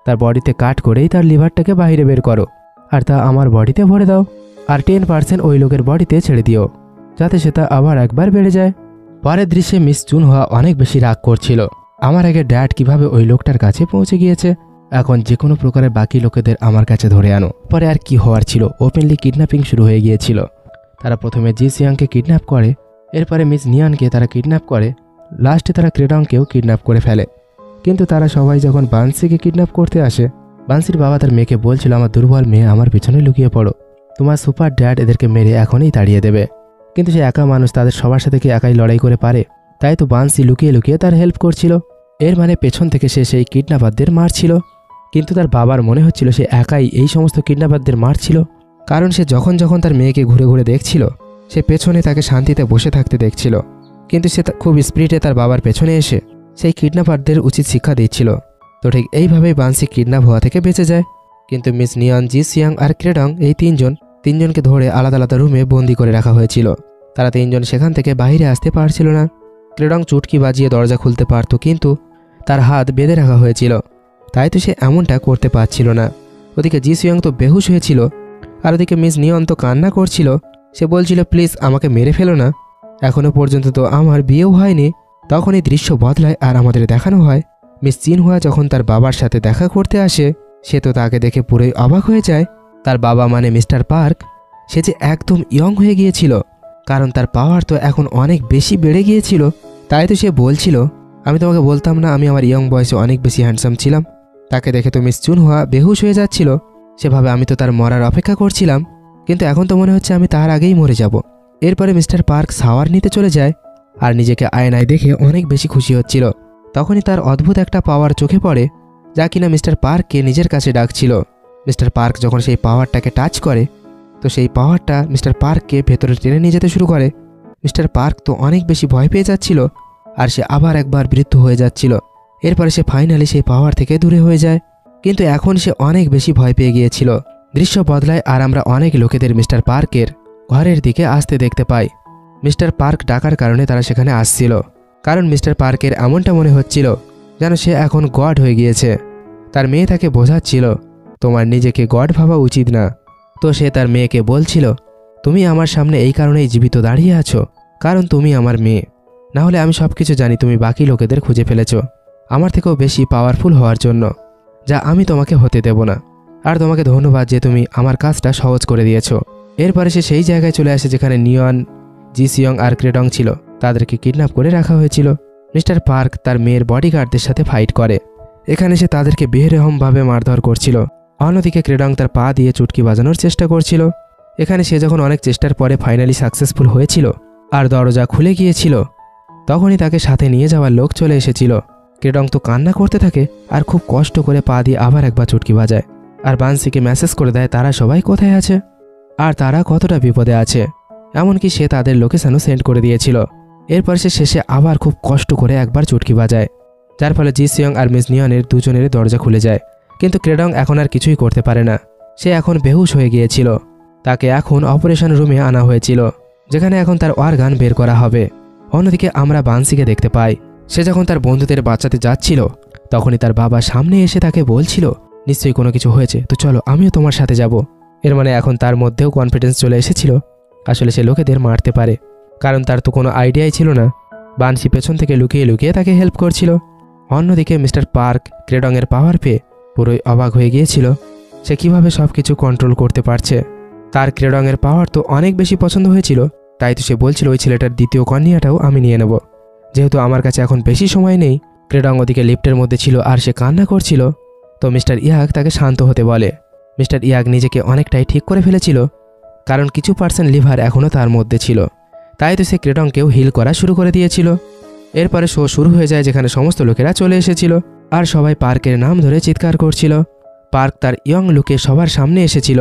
তার বডিতে কাট করেই তার লিভারটাকে বাইরে বের করো আর তা আমার বডিতে ভরে দাও, আর 10% ওই লোকের বডিতে ছেড়ে দিও, যাতে সেটা আবার একবার বেড়ে যায়। পরের দৃশ্যে মিস জুনহোয়া অনেক বেশি রাগ করছিল, আমার আগে ড্যাড কিভাবে ওই লোকটার কাছে পৌঁছে গিয়েছে, এখন যে কোনো প্রকারের বাকি লোকেদের আমার কাছে ধরে আনো। পরে আর কি হওয়ার ছিল, ওপেনলি কিডন্যাপিং শুরু হয়ে গিয়েছিল। তারা প্রথমে জি সিয়াংকে কিডন্যাপ করে, এরপরে মিস নিয়ানকে তারা কিডন্যাপ করে, লাস্টে তারা ক্রেডংকেও কিডন্যাপ করে ফেলে। কিন্তু তারা সবাই যখন বানসিকে কিডন্যাপ করতে আসে, বানসির বাবা তার মেয়েকে বলছিল আমার দুর্বল মেয়ে আমার পিছনে লুকিয়ে পড়ো, তোমার সুপার ড্যাড এদেরকে মেরে এখনই তাড়িয়ে দেবে। কিন্তু সে একা মানুষ, তাদের সবার সাথে কি একাই লড়াই করে পারে? তাই তো বানসি লুকিয়ে লুকিয়ে তার হেল্প করছিল। এর মানে পেছন থেকে সে সেই কিডন্যাপারদের মারছিল, কিন্তু তার বাবার মনে হচ্ছিল সে একাই এই সমস্ত কিডন্যাপারদের মারছিল, কারণ সে যখন যখন তার মেয়েকে ঘুরে ঘুরে দেখছিল, সে পেছনে তাকে শান্তিতে বসে থাকতে দেখছিল। কিন্তু সে খুব স্পিডে তার বাবার পেছনে এসে সেই কিডন্যাপারদের উচিত শিক্ষা দিচ্ছিল। তো ঠিক এইভাবেই বানসি কিডন্যাপ হওয়া থেকে বেঁচে যায়। কিন্তু মিস নিয়ন, জি সিয়াং আর ক্রেডং এই তিনজনকে ধরে আলাদা আলাদা রুমে বন্দি করে রাখা হয়েছিল। তারা তিনজন সেখান থেকে বাইরে আসতে পারছিল না। ক্রেডং চুটকি বাজিয়ে দরজা খুলতে পারত, কিন্তু তার হাত বেঁধে রাখা হয়েছিল। তাই তো সে এমনটা করতে পারছিল না। ওদিকে জি সিয়ং তো বেহুশ হয়েছিল, আর ওদিকে মিস নিয়ন তো কান্না করছিল। সে বলছিল, প্লিজ আমাকে মেরে ফেলো না, এখনো পর্যন্ত তো আমার বিয়েও হয়নি। তখন এই দৃশ্য বদলায় আর আমাদের দেখানো হয় মিস চিনহুয়া যখন তার বাবার সাথে দেখা করতে আসে। সে তো তাকে দেখে পুরোই অবাক হয়ে যায়। তার বাবা মানে মিস্টার পার্ক, সে যে একদম ইয়ং হয়ে গিয়েছিল, কারণ তার পাওয়ার তো এখন অনেক বেশি বেড়ে গিয়েছিল। তাই তো সে বলছিল, আমি তোমাকে বলতাম না আমি আমার ইয়ং বয়সে অনেক বেশি হ্যান্ডসাম ছিলাম। তাকে দেখে তো মিস চিনহুয়া বেহুশ হয়ে যাচ্ছিল। সেভাবে আমি তো তার মরার অপেক্ষা করছিলাম, কিন্তু এখন তো মনে হচ্ছে আমি তার আগেই মরে যাব। এরপরে মিস্টার পার্ক শাওয়ার নিতে চলে যায় আর নিজেকে আয়নায় দেখে অনেক বেশি খুশি হচ্ছিল। তখনই তার অদ্ভুত একটা পাওয়ার চোখে পড়ে, যা কিনা মিস্টার পার্ককে নিজের কাছে ডাকছিল। মিস্টার পার্ক যখন সেই পাওয়ারটাকে টাচ করে, তো সেই পাওয়ারটা মিস্টার পার্ককে ভেতরে টেনে নিয়ে যেতে শুরু করে। মিস্টার পার্ক তো অনেক বেশি ভয় পেয়ে যাচ্ছিল, আর সে আবার একবার বৃদ্ধ হয়ে যাচ্ছিল। এরপরে সে ফাইনালি সেই পাওয়ার থেকে দূরে হয়ে যায়, কিন্তু এখন সে অনেক বেশি ভয় পেয়ে গিয়েছিল। দৃশ্য বদলায় আর আমরা অনেক লোকেদের মিস্টার পার্কের ঘরের দিকে আসতে দেখতে পাই। মিস্টার পার্ক ডাকার কারণে তারা সেখানে আসছিল, কারণ মিস্টার পার্কের এমনটা মনে হচ্ছিল যেন সে এখন গড হয়ে গিয়েছে। তার মেয়ে তাকে বোঝাচ্ছিল, তোমার নিজেকে গড ভাবা উচিত না। তো সে তার মেয়েকে বলছিল, তুমি আমার সামনে এই কারণেই জীবিত দাঁড়িয়ে আছো কারণ তুমি আমার মেয়ে, না হলে আমি সব কিছু জানি তুমি বাকি লোকেদের খুঁজে ফেলেছ আমার থেকেও বেশি পাওয়ারফুল হওয়ার জন্য, যা আমি তোমাকে হতে দেব না। আর তোমাকে ধন্যবাদ যে তুমি আমার কাজটা সহজ করে দিয়েছো। এরপরে সে সেই জায়গায় চলে আসে যেখানে নিয়ন, জি সিয়ং আর ক্রেডং ছিল। তাদেরকে কিডন্যাপ করে রাখা হয়েছিল। মিস্টার পার্ক তার মেয়ের বডিগার্ডদের সাথে ফাইট করে। এখানে সে তাদেরকে বেরহমভাবে মারধর করছিল। অন্যদিকে ক্রেডং তার পা দিয়ে চুটকি বাজানোর চেষ্টা করছিল। এখানে সে যখন অনেক চেষ্টার পরে ফাইনালি সাকসেসফুল হয়েছিল আর দরজা খুলে গিয়েছিল, তখনই তাকে সাথে নিয়ে যাওয়ার লোক চলে এসেছিল। ক্রেডং তো কান্না করতে থাকে আর খুব কষ্ট করে পা দিয়ে আবার একবার চুটকি বাজায়, আর বানসিকে মেসেজ করে দেয় তারা সবাই কোথায় আছে আর তারা কতটা বিপদে আছে। এমনকি সে তাদের লোকেশনও সেন্ড করে দিয়েছিল। এরপর সে শেষে আবার খুব কষ্ট করে একবার চুটকি বাজায়, যার ফলে জি সিয়ং আর মিস নিয়নের দুজনের দরজা খুলে যায়। কিন্তু ক্রেডং এখন আর কিছুই করতে পারে না। সে এখন বেহুশ হয়ে গিয়েছিল। তাকে এখন অপারেশন রুমে আনা হয়েছিল, যেখানে এখন তার অর্গান বের করা হবে। অন্যদিকে আমরা বানসিকে দেখতে পাই। সে যখন তার বন্ধুদের বাঁচাতে যাচ্ছিল, তখনই তার বাবা সামনে এসে তাকে বলছিল, নিশ্চয়ই কোনো কিছু হয়েছে, তো চলো আমিও তোমার সাথে যাব। এর মানে এখন তার মধ্যেও কনফিডেন্স চলে এসেছিল। আসলে সে লোকেদের মারতে পারে, কারণ তার তো কোনো আইডিয়াই ছিল না। বানসি পেছন থেকে লুকিয়ে লুকিয়ে তাকে হেল্প করছিল। অন্যদিকে মিস্টার পার্ক ক্রেডংয়ের পাওয়ার পেয়ে পুরোই অবাক হয়ে গিয়েছিল। সে কিভাবে সব কিছু কন্ট্রোল করতে পারছে। তার ক্রেডংয়ের পাওয়ার তো অনেক বেশি পছন্দ হয়েছিল, তাই তো সে বলছিল ওই ছেলেটার দ্বিতীয় কন্যাটাও আমি নিয়ে নেব, যেহেতু আমার কাছে এখন বেশি সময় নেই। ক্রেডং ওদিকে লিফটের মধ্যে ছিল আর সে কান্না করছিল। তো মিস্টার ইয়াগ তাকে শান্ত হতে বলে। মিস্টার ইয়াগ নিজেকে অনেকটাই ঠিক করে ফেলেছিল, কারণ কিছু পার্সেন্ট লিভার এখনও তার মধ্যে ছিল। তাই তো সে ক্রেডংকেও হিল করা শুরু করে দিয়েছিল। এরপরে শো শুরু হয়ে যায়, যেখানে সমস্ত লোকেরা চলে এসেছিল আর সবাই পার্কের নাম ধরে চিৎকার করছিল। পার্ক তার ইয়ং লুকে সবার সামনে এসেছিল।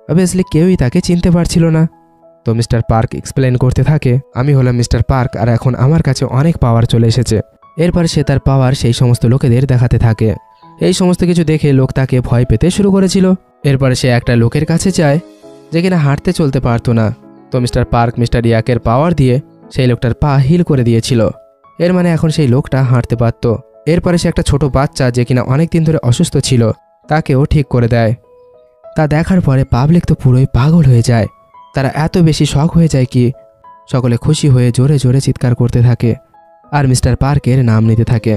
অবভিয়াসলি কেউই তাকে চিনতে পারছিল না। তো মিস্টার পার্ক এক্সপ্লেন করতে থাকে, আমি হলাম মিস্টার পার্ক আর এখন আমার কাছে অনেক পাওয়ার চলে এসেছে। এরপর সে তার পাওয়ার সেই সমস্ত লোকেদের দেখাতে থাকে। এই সমস্ত কিছু দেখে লোক তাকে ভয় পেতে শুরু করেছিল। এরপরে সে একটা লোকের কাছে যায় যে কিনা হাঁটতে চলতে পারতো না। তো মিস্টার পার্ক মিস্টার ইয়াকের পাওয়ার দিয়ে সেই লোকটার পা হিল করে দিয়েছিল। এর মানে এখন সেই লোকটা হাঁটতে পারত। এরপরে সে একটা ছোট বাচ্চা যে কিনা অনেক দিন ধরে অসুস্থ ছিল তাকেও ঠিক করে দেয়। তা দেখার পরে পাবলিক তো পুরোই পাগল হয়ে যায়। তারা এত বেশি শক হয়ে যায় কি সকলে খুশি হয়ে জোরে জোরে চিৎকার করতে থাকে আর মিস্টার পার্কের নাম নিতে থাকে।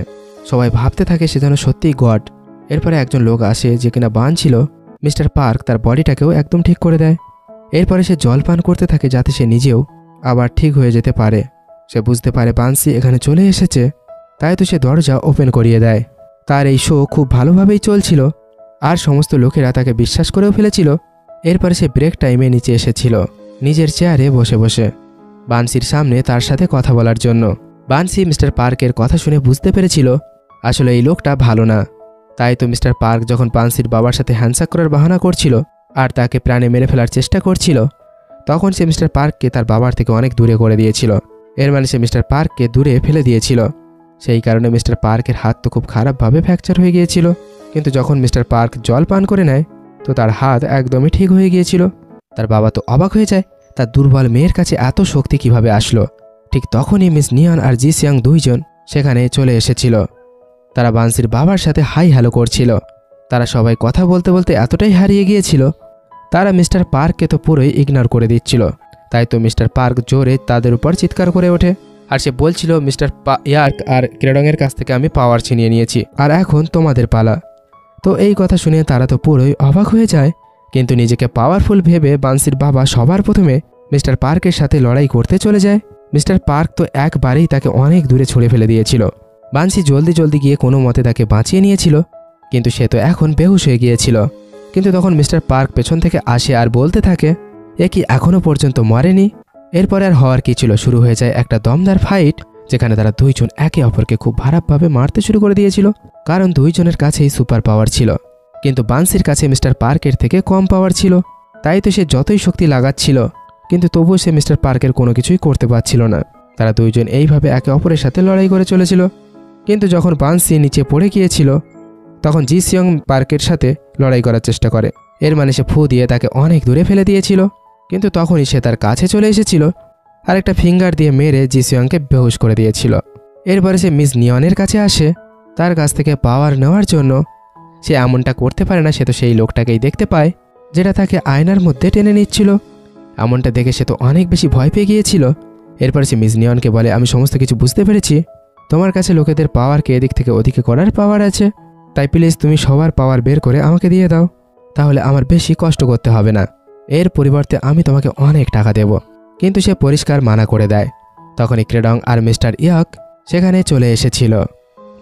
সবাই ভাবতে থাকে সে যেন সত্যিই গড। এরপরে একজন লোক আসে যে কিনা বান ছিল। মিস্টার পার্ক তার বডিটাকেও একদম ঠিক করে দেয়। এরপরে সে জল পান করতে থাকে যাতে সে নিজেও আবার ঠিক হয়ে যেতে পারে। সে বুঝতে পারে বানসি এখানে চলে এসেছে, তাই তো সে দরজা ওপেন করিয়ে দেয়। তার এই শো খুব ভালোভাবেই চলছিল আর সমস্ত লোকেরা তাকে বিশ্বাস করেও ফেলেছিল। এরপরে সে ব্রেক টাইমে নিচে এসেছিল নিজের চেয়ারে বসে বসে বানসির সামনে তার সাথে কথা বলার জন্য। বানসি মিস্টার পার্কের কথা শুনে বুঝতে পেরেছিল আসলে এই লোকটা ভালো না। তাই তো মিস্টার পার্ক যখন বানসির বাবার সাথে হ্যান্ডশেক করার বাহানা করছিল আর তাকে প্রাণে মেরে ফেলার চেষ্টা করছিল, তখন সে মিস্টার পার্ককে তার বাবার থেকে অনেক দূরে করে দিয়েছিল। এর মানে সে মিস্টার পার্ককে দূরে ফেলে দিয়েছিল। সেই কারণে মিস্টার পার্কের হাত তো খুব খারাপভাবে ফ্র্যাকচার হয়ে গিয়েছিল। কিন্তু যখন মিস্টার পার্ক জল পান করে নেয় তো তার হাত একদমই ঠিক হয়ে গিয়েছিল। তার বাবা তো অবাক হয়ে যায়, তার দুর্বল মেয়ের কাছে এত শক্তি কিভাবে আসলো। ঠিক তখনই মিস নিয়ন আর জি সিয়াং দুইজন সেখানে চলে এসেছিল। তারা বান্সির বাবার সাথে হাই হ্যালো করছিল। তারা সবাই কথা বলতে বলতে এতটাই হারিয়ে গিয়েছিল, তারা মিস্টার পার্ককে তো পুরোই ইগনোর করে দিচ্ছিল। তাই তো মিস্টার পার্ক জোরে তাদের উপর চিৎকার করে ওঠে, আর সে বলছিল মিস্টার ইয়ার্ক আর ক্রেডংয়ের কাছ থেকে আমি পাওয়ার ছিনিয়ে নিয়েছি, আর এখন তোমাদের পালা। তো এই কথা শুনে তারা তো পুরোই অবাক হয়ে যায়, কিন্তু নিজেকে পাওয়ারফুল ভেবে বান্সির বাবা সবার প্রথমে মিস্টার পার্কের সাথে লড়াই করতে চলে যায়। মিস্টার পার্ক তো একবারেই তাকে অনেক দূরে ছুঁড়ে ফেলে দিয়েছিল। বান্সি জলদি জলদি গিয়ে কোনো মতে তাকে বাঁচিয়ে নিয়েছিল, কিন্তু সে তো এখন বেহুশ হয়ে গিয়েছিল। কিন্তু তখন মিস্টার পার্ক পেছন থেকে আসে আর বলতে থাকে, এ কি এখনও পর্যন্ত মরেনি? এরপরে আর হওয়ার কি ছিল, শুরু হয়ে যায় একটা দমদার ফাইট, যেখানে তারা দুইজন একে অপরকে খুব খারাপভাবে মারতে শুরু করে দিয়েছিল, কারণ দুইজনের কাছেই সুপার পাওয়ার ছিল। কিন্তু বান্সির কাছে মিস্টার পার্কের থেকে কম পাওয়ার ছিল, তাই তো সে যতই শক্তি লাগাচ্ছিল, কিন্তু তবুও সে মিস্টার পার্কের কোনো কিছুই করতে পারছিল না। তারা দুইজন এইভাবে একে অপরের সাথে লড়াই করে চলেছিল। কিন্তু যখন বান্সি নিচে পড়ে গিয়েছিল, তখন জি সিয়ং পার্কের সাথে লড়াই করার চেষ্টা করে। এর মানে সে ফু দিয়ে তাকে অনেক দূরে ফেলে দিয়েছিল, কিন্তু তখনই সে তার কাছে চলে এসেছিল আর একটা ফিঙ্গার দিয়ে মেরে জি সিয়ংকে বেহুশ করে দিয়েছিল। এরপরে সে মিস নিয়নের কাছে আসে তার কাছ থেকে পাওয়ার নেওয়ার জন্য। সে এমনটা করতে পারে না, সে তো সেই লোকটাকেই দেখতে পায় যেটা তাকে আয়নার মধ্যে টেনে নিচ্ছিল। এমনটা দেখে সে তো অনেক বেশি ভয় পেয়ে গিয়েছিল। এরপর সে মিস নিয়নকে বলে, আমি সমস্ত কিছু বুঝতে পেরেছি, তোমার কাছে লোকেদের পাওয়ারকে এদিক থেকে ওদিকে করার পাওয়ার আছে, তাই প্লিজ তুমি সবার পাওয়ার বের করে আমাকে দিয়ে দাও, তাহলে আমার বেশি কষ্ট করতে হবে না। এর পরিবর্তে আমি তোমাকে অনেক টাকা দেব। কিন্তু সে পরিষ্কার মানা করে দেয়। তখনই ক্রেডং আর মিস্টার ইয়াক সেখানে চলে এসেছিল।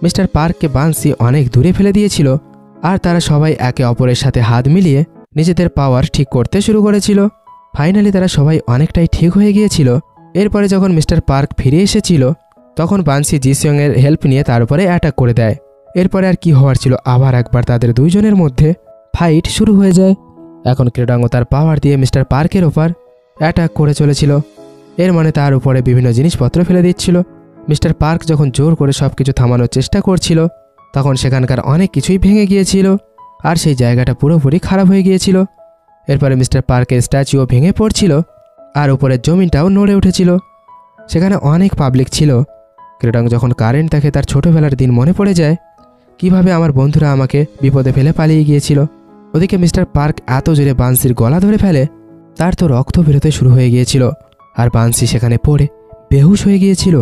মিস্টার পার্ককে বান্সি অনেক দূরে ফেলে দিয়েছিল, আর তারা সবাই একে অপরের সাথে হাত মিলিয়ে নিজেদের পাওয়ার ঠিক করতে শুরু করেছিল। ফাইনালি তারা সবাই অনেকটাই ঠিক হয়ে গিয়েছিল। এরপরে যখন মিস্টার পার্ক ফিরে এসেছিল, তখন বান্সি জি সিয়ংয়ের হেল্প নিয়ে তার উপরে অ্যাটাক করে দেয়। এরপরে আর কি হওয়ার ছিল, আবার একবার তাদের দুইজনের মধ্যে ফাইট শুরু হয়ে যায়। এখন ক্রেডাঙ্গো তার পাওয়ার দিয়ে মিস্টার পার্কের ওপর অ্যাটাক করে চলেছিল। এর মানে তার উপরে বিভিন্ন জিনিসপত্র ফেলে দিচ্ছিল। মিস্টার পার্ক যখন জোর করে সব কিছু থামানোর চেষ্টা করছিল, তখন সেখানকার অনেক কিছুই ভেঙে গিয়েছিল, আর সেই জায়গাটা পুরোপুরি খারাপ হয়ে গিয়েছিল। এরপরে মিস্টার পার্কের স্ট্যাচুও ভেঙে পড়ছিল, আর উপরের জমিনটাও নড়ে উঠেছিল। সেখানে অনেক পাবলিক ছিল। ক্রেডং যখন কারেন্ট দেখে তার ছোটোবেলার দিন মনে পড়ে যায়, কিভাবে আমার বন্ধুরা আমাকে বিপদে ফেলে পালিয়ে গিয়েছিল। ওদিকে মিস্টার পার্ক এত জোরে বান্সির গলা ধরে ফেলে, তার তো রক্ত বেরোতে শুরু হয়ে গিয়েছিল, আর বান্সি সেখানে পড়ে বেহুশ হয়ে গিয়েছিল।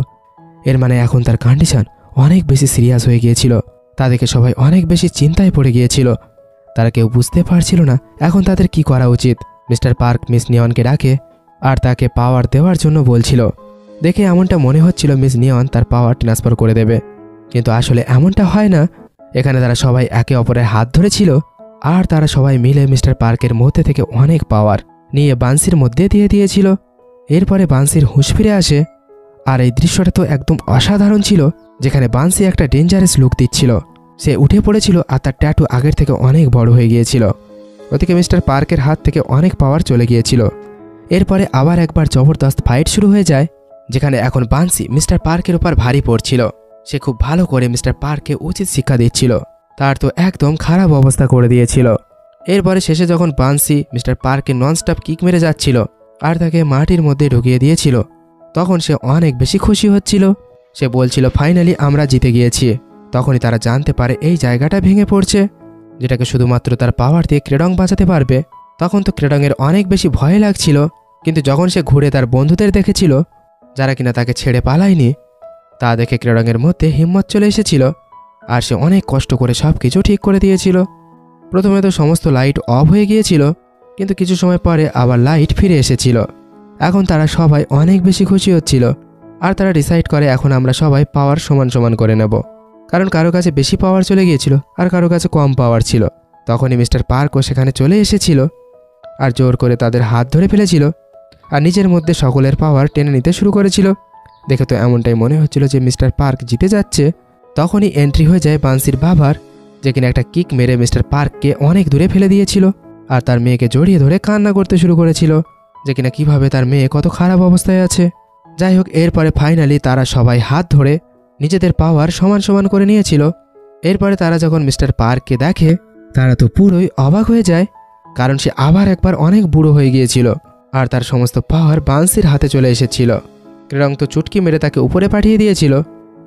এর মানে এখন তার কন্ডিশন অনেক বেশি সিরিয়াস হয়ে গিয়েছিল। তা দেখে সবাই অনেক বেশি চিন্তায় পড়ে গিয়েছিল। তারা কেউ বুঝতে পারছিল না এখন তাদের কি করা উচিত। মিস্টার পার্ক মিস নিয়নকে ডাকে আর তাকে পাওয়ার দেওয়ার জন্য বলছিল। দেখে এমনটা মনে হচ্ছিল মিস নিয়ন তার পাওয়ার ট্রান্সফার করে দেবে, কিন্তু আসলে এমনটা হয় না। এখানে তারা সবাই একে অপরের হাত ধরেছিল, আর তারা সবাই মিলে মিস্টার পার্কের মধ্যে থেকে অনেক পাওয়ার নিয়ে বান্সির মধ্যে দিয়ে দিয়েছিল। এরপরে বান্সির হুঁশ ফিরে আসে, আর এই দৃশ্যটা তো একদম অসাধারণ ছিল, যেখানে বান্সি একটা ডেঞ্জারাস লুক দিচ্ছিল। সে উঠে পড়েছিল, আর তার ট্যাটু আগের থেকে অনেক বড় হয়ে গিয়েছিল। ওদিকে মিস্টার পার্কের হাত থেকে অনেক পাওয়ার চলে গিয়েছিল। এরপরে আবার একবার জবরদস্ত ফাইট শুরু হয়ে যায়, যেখানে এখন বান্সি মিস্টার পার্কের উপর ভারী পড়ছিল। সে খুব ভালো করে মিস্টার পার্ককে উচিত শিক্ষা দিচ্ছিল, তার তো একদম খারাপ অবস্থা করে দিয়েছিল। এরপরে শেষে যখন বান্সি মিস্টার পার্কে ননস্টপ কিক মেরে যাচ্ছিল আর তাকে মাটির মধ্যে ঢুকিয়ে দিয়েছিল, তখন সে অনেক বেশি খুশি হচ্ছিল। সে বলছিল ফাইনালি আমরা জিতে গিয়েছি। তখনই তারা জানতে পারে এই জায়গাটা ভেঙে পড়ছে, যেটাকে শুধুমাত্র তার পাওয়ার দিয়ে ক্রেডং বাঁচাতে পারবে। তখন তো ক্রেডংয়ের অনেক বেশি ভয় লাগছিল, কিন্তু যখন সে ঘুরে তার বন্ধুদের দেখেছিল যারা কিনা তাকে ছেড়ে পালায়নি, তা দেখে ক্রেডংয়ের মধ্যে হিম্মত চলে এসেছিল, আর সে অনেক কষ্ট করে সব কিছু ঠিক করে দিয়েছিল। প্রথমে তো সমস্ত লাইট অফ হয়ে গিয়েছিল, কিন্তু কিছু সময় পরে আবার লাইট ফিরে এসেছিল। এখন তারা সবাই অনেক বেশি খুশি হচ্ছিল, আর তারা ডিসাইড করে এখন আমরা সবাই পাওয়ার সমান সমান করে নেব, কারণ কারো কাছে বেশি পাওয়ার চলে গিয়েছিল আর কারো কাছে কম পাওয়ার ছিল। তখনই মিস্টার পার্কও সেখানে চলে এসেছিল, আর জোর করে তাদের হাত ধরে ফেলেছিল, আর নিজের মধ্যে সকলের পাওয়ার টেনে নিতে শুরু করেছিল। দেখে তো এমনটাই মনে হচ্ছিল যে মিস্টার পার্ক জিতে যাচ্ছে। তখনই এন্ট্রি হয়ে যায় বান্সির বাবার, যে কিনা একটা কিক মেরে মিস্টার পার্ককে অনেক দূরে ফেলে দিয়েছিল, আর তার মেয়েকে জড়িয়ে ধরে কান্না করতে শুরু করেছিল, যে কিনা কীভাবে তার মেয়ে কত খারাপ অবস্থায় আছে। যাই হোক, এরপরে ফাইনালি তারা সবাই হাত ধরে নিজেদের পাওয়ার সমান সমান করে নিয়েছিল। এরপরে তারা যখন মিস্টার পার্ককে দেখে, তারা তো পুরোই অবাক হয়ে যায়, কারণ সে আবার একবার অনেক বুড়ো হয়ে গিয়েছিল, আর তার সমস্ত পাওয়ার বান্সির হাতে চলে এসেছিল। ক্রেডং তো চুটকি মেরে তাকে উপরে পাঠিয়ে দিয়েছিল।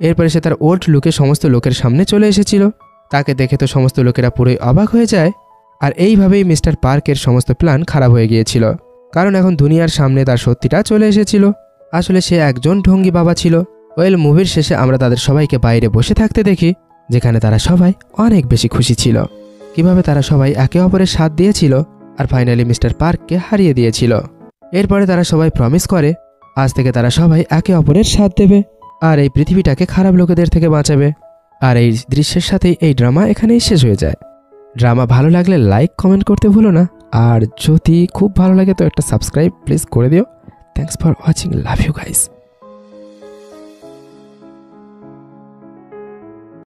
এরপরে সে তার ওল্ড লুকে সমস্ত লোকের সামনে চলে এসেছিল। তাকে দেখে তো সমস্ত লোকেরা পুরোই অবাক হয়ে যায়। আর এইভাবেই মিস্টার পার্কের সমস্ত প্ল্যান খারাপ হয়ে গিয়েছিল, কারণ এখন দুনিয়ার সামনে তার সত্যিটা চলে এসেছিল। আসলে সে একজন ঢঙ্গি বাবা ছিল। ওয়েল, মুভির শেষে আমরা তাদের সবাইকে বাইরে বসে থাকতে দেখি, যেখানে তারা সবাই অনেক বেশি খুশি ছিল, কিভাবে তারা সবাই একে অপরের সাথ দিয়েছিল আর ফাইনালি মিস্টার পার্ককে হারিয়ে দিয়েছিল। এরপরে তারা সবাই প্রমিস করে আজ থেকে তারা সবাই একে অপরের সাথ দেবে আর এই পৃথিবীটাকে খারাপ লোকেদের থেকে বাঁচাবে। আর এই দৃশ্যের সাথেই এই ড্রামা এখানেই শেষ হয়ে যায়। ড্রামা ভালো লাগলে লাইক কমেন্ট করতে ভুলো না, আর যদি খুব ভালো লাগে তো একটা সাবস্ক্রাইব প্লিজ করে দিও। Thanks for watching, love you guys.